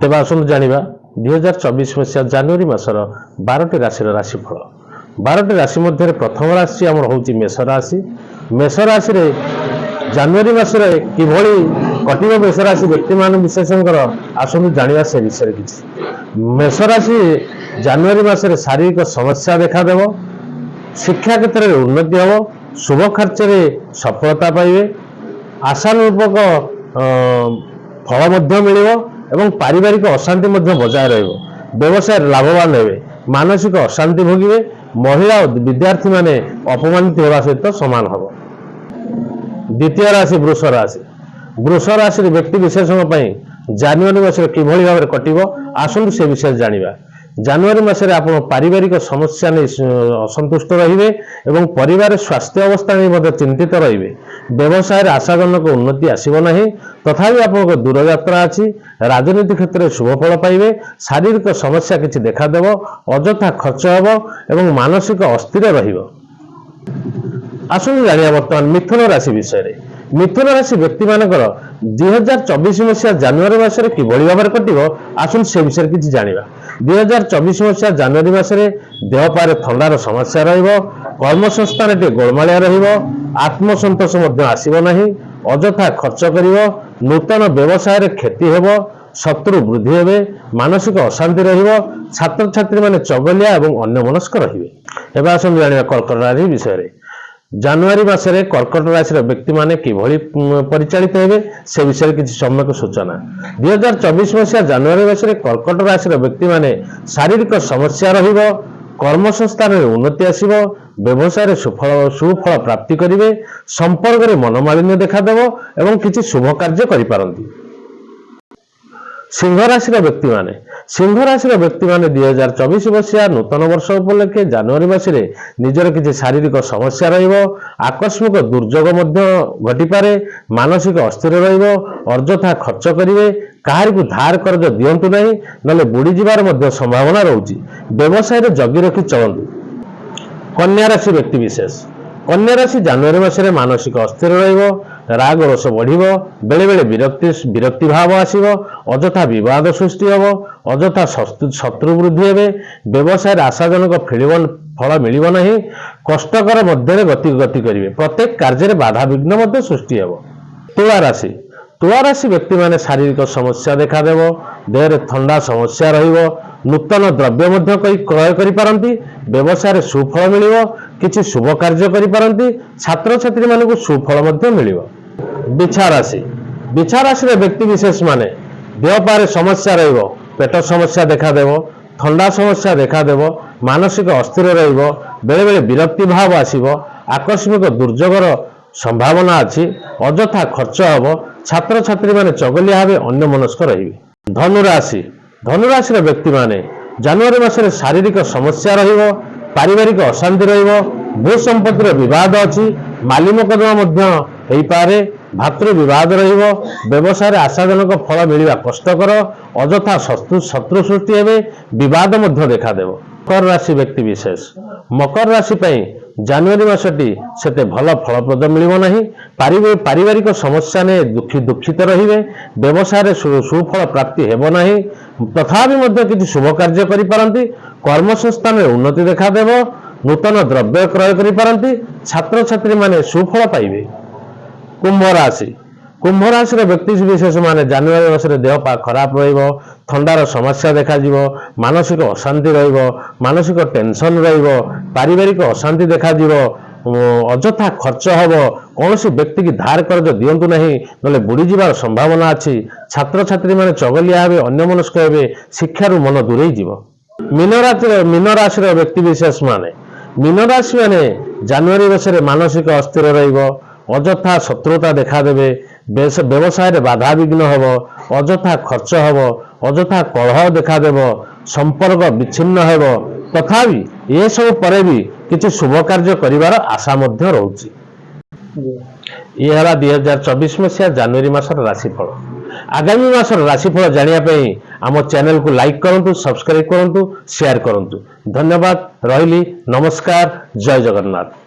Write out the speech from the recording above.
तेज आसतु जाना 2024 मसीहा जनवरी मासर 12टी राशि राशिफल। 12टी राशि मध्य प्रथम राशि आम हूँ मेष राशि। मेष राशि जनवरी मासरे किभली कटिब मेष राशि व्यक्ति मान विशेषकर आसतु जाना से विषय किसी। मेष राशि जनवरी मासरे शारीरिक समस्या देखा शिक्षा क्षेत्र में उन्नति हम, शुभ कार्य सफलता पाइबे, आशानुरूपक फल मिल एवं पारिवारिक अशांति बजाय व्यवसाय लाभवान हे, मानसिक अशांति भोगे, महिला और विद्यार्थी माने अपमानित होगा सहित समान हम। द्वितीय राशि वृष राशि। वृष राशि व्यक्ति विशेषों जनवरी मासरे किभली भाव कटिब आसतु से विषय जानिबा। जनवरी मासरे आप पारिवारिक समस्या नहीं असंतुष्ट रहिबे एवं परिवार स्वास्थ्य अवस्था नहीं चिंतित रहिबे। व्यवसाय आशाजनक उन्नति आसीब नहीं, तथापि आपको दूरयात्रा अच्छी, राजनीति क्षेत्र में शुभफल पाइबे, शारीरिक समस्या किछि देखादेव, अଯଥା खर्च हेब एवं मानसिक अस्थिर रहिब। आसतु जानिया वर्तमान मिथुन राशि विषय। मिथुन राशि व्यक्ति मानकर 2024 मसीहा जनवरी मासरे किभली भाव कटिब आसतु से विषय किछि जानिबा। 2024 मसीहा जनवरी मासरे देह पारे थंडार समस्या रहिब, कर्मसंस्थान टे गोलमालिया रहिब, आत्मसंतोष आसीब नहीं, अଯଥା खर्च करिब, नूतन व्यवसाय रे क्षति हेब, शत्रु वृद्धि हेबे, मानसिक अशांति रहिब, छात्र छात्री माने चगलिया एवं अन्यमनस्क रहिबे। एबा आसतु जानिबा कर्कट राशि विषय। जनवरी मासरे कर्कट राशि व्यक्ति माने किभली परिचालित हेबे से विषय किछि सम्यक सूचना। 2024 मसीहा जनवरी मासरे कर्कट राशि व्यक्ति माने शारीरिक समस्या रहिब, कर्मसंस्थान में उन्नति आसीब, व्यवसाय सुफल प्राप्ति करिवे, संपर्क में मनोमालिन्य देखादेव एवं किछि शुभ कार्य करिपारंती। सिंह राशि व्यक्ति माने 2024 मसीहा नूतन वर्ष उपलक्षे जनवरी मासरे निजर किसी शारीरिक समस्या रहिब, आकस्मिक दुर्योग घटिपारे, मानसिक अस्थिर रहिब, अଯଥା खर्च करिवे, काहारिकु धार कर्ज दियंतु नहीं, नले बुड़ी जिबार संभावना रहुछि। व्यवसाय रे जगी रखी चलंतु। कन्या राशि व्यक्ति विशेष। कन्या राशि जनवरी मासरे मानसिक अस्थिर रहिब, राग रोष बढ़िब, बेले बेले विरक्ति भाव आसीब, अଯଥା विवाद सृष्टि हेब, अଯଥା शत्रु वृद्धि हेबे, व्यवसाय आशाजनक फल मिलिब नहीं, कष्टकर मध्य गति करिवे, प्रत्येक कार्य बाधा विघ्न सृष्टि हेब। तुला राशि। तुला राशि व्यक्ति माने शारीरिक समस्या देखादेव, देह ठंडा समस्या रहिब, नूतन द्रव्य क्रय करिपारंती, व्यवसाय सुफल मिलिब, किछि शुभ कार्य करिपारंती, छात्र छात्री मानकु सुफल मिलिब। बिछा राशि। बिछा राशि व्यक्ति विशेष माने देह पारे समस्या रहिब, पेट समस्या देखादेव, ठंडा समस्या देखादेव, मानसिक अस्थिर रहिब, बेले बेले विरक्ति भाव आसीब, आकस्मिक दुर्योगर संभावना अच्छी, अଯଥା खर्च हेब, छात्र छात्री माने चगलिया हेबे, अन्यमनस्क रहिबे। धनुराशि। धनुराशि व्यक्ति माने जनवरी मासरे शारीरिक समस्या रहिब, पारिवारिक अशांति रहिब, भू संपत्तिर विवाद अच्छी, माली मोकदमा हेई पारे, भातृ विवाद रहिब, व्यवसाय आशाजनक फल मिलिबा कष्टकर, अଯଥା शत्रु सृष्टि हेबे, विवाद देखादेव। मकर राशि व्यक्ति विशेष। मकर राशि जनवरी मासटी सेते भल फलप्रद मिलिब नहीं, पारिवारिक समस्या ने दुखित रहिबे, व्यवसाय सुफल प्राप्ति हेब नहीं, तथापि किछि शुभ कार्य करिपारंती, कर्मसंस्थान में उन्नति देखादेव, नूतन द्रव्य क्रय करिपारंती, छात्र छात्री माने सुफल पाइबे। कुंभ राशि। कुंभ राशि व्यक्ति विशेष माने जनवरी मासरे देह पा खराब रहिब, थंडार समस्या देखा जीव, मानसिक अशांति रहिब, मानसिक टेंशन रहिब, पारिवारिक अशांति देखा जीव, अଯଥା खर्च हेब, कौन व्यक्ति की धार कर्ज दियंतु नहीं, नले बुड़ी जिबार संभावना अच्छी, छात्र छात्री माने चगलिया हेबे, अन्यमनस्क हेबे, शिक्षारु मन दूरेई जीव। मीन राशि व्यक्ति विशेष माने मीन राशि माने जनवरी मासरे मानसिक अस्थिर रहिब, अଯଥା शत्रुता देखादेवे, व्यवसाय बाधा विघ्न हेब, अଯଥା खर्च हेब, अଯଥା कलह देखादेव, संपर्क विच्छिन्न हेब, तथापि ये सब परे भी किछि शुभ कार्य करिवार आशा मध्य रहउछि। ये हला 2024 मसीहा जनवरी मासर राशिफल। आगामी मासर राशिफल जानिया पई आम चैनल को लाइक करंतु, सब्सक्राइब करंतु, शेयर करंतु। धन्यवाद। रहिली। नमस्कार। जय जगन्नाथ।